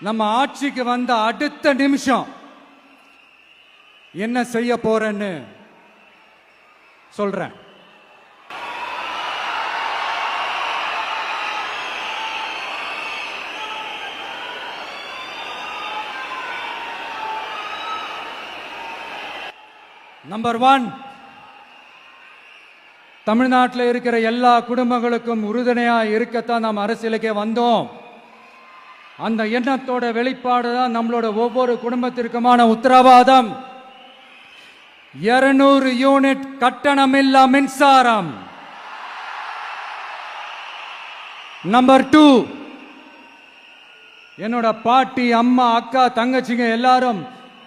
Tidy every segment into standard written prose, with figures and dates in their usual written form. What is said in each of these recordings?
நம்ம ஆட்சிக்கு வந்த அடுத்த நிமிஷம் என்ன செய்ய போறேன்னு சொல்றேன். நம்பர் 1, தமிழ்நாட்டில் இருக்கிற எல்லா குடும்பங்களுக்கும் உறுதுணையா இருக்கத்தான் நாம் அரசியலுக்கே வந்தோம். அந்த எண்ணத்தோட வெளிப்பாடு தான் நம்மளோட ஒவ்வொரு குடும்பத்திற்குமான உத்தரவாதம். 200 யூனிட் கட்டணமில்லா மின்சாரம். நம்பர் 2, என்னோட பாட்டி, அம்மா, அக்கா, தங்கச்சிங்க எல்லாரும்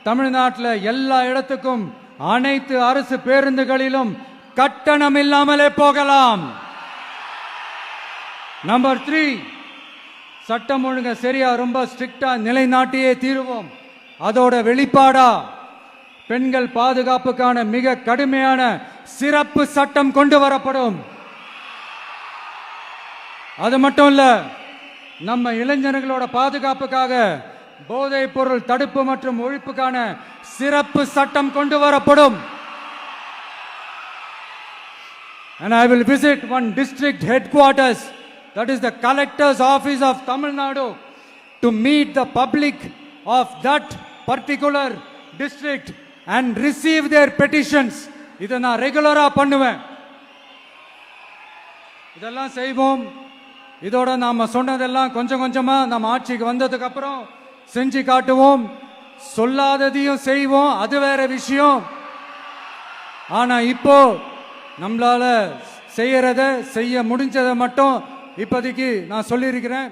தமிழ்நாட்டில் எல்லா இடத்துக்கும் அனைத்து அரசு பேருந்துகளிலும் கட்டணம் இல்லாமலே போகலாம். நம்பர் 3, சட்டம் ஒழுங்கு சரியா ரொம்ப ஸ்ட்ரிக்டா நிலைநாட்டியே தீருவோம். அதோட வெளிப்பாடா பெண்கள் பாதுகாப்புக்கான மிக கடுமையான சிறப்பு சட்டம் கொண்டு வரப்படும். அது மட்டும் இல்ல, நம்ம இளைஞர்களோட பாதுகாப்புக்காக போதைப் பொருள் தடுப்பு மற்றும் ஒழிப்புக்கான சிறப்பு சட்டம் கொண்டு வரப்படும். And I will visit one district headquarters, that is the collector's office of Tamil Nadu, to meet the public of that particular district and receive their petitions. இதை நான் ரெகுலரா பண்ணுவேன். இதெல்லாம் செய்வோம். இதோட நாம சொன்னதெல்லாம் கொஞ்சம் கொஞ்சமா நம்ம ஆட்சிக்கு வந்ததுக்கு அப்புறம் செஞ்சு காட்டுவோம். சொல்லாததையும் செய்வோம், அது வேற விஷயம். ஆனா இப்போ நம்மளால செய்யறத செய்ய முடிஞ்சதை மட்டும் இப்போதைக்கு நான் சொல்லியிருக்கிறேன்.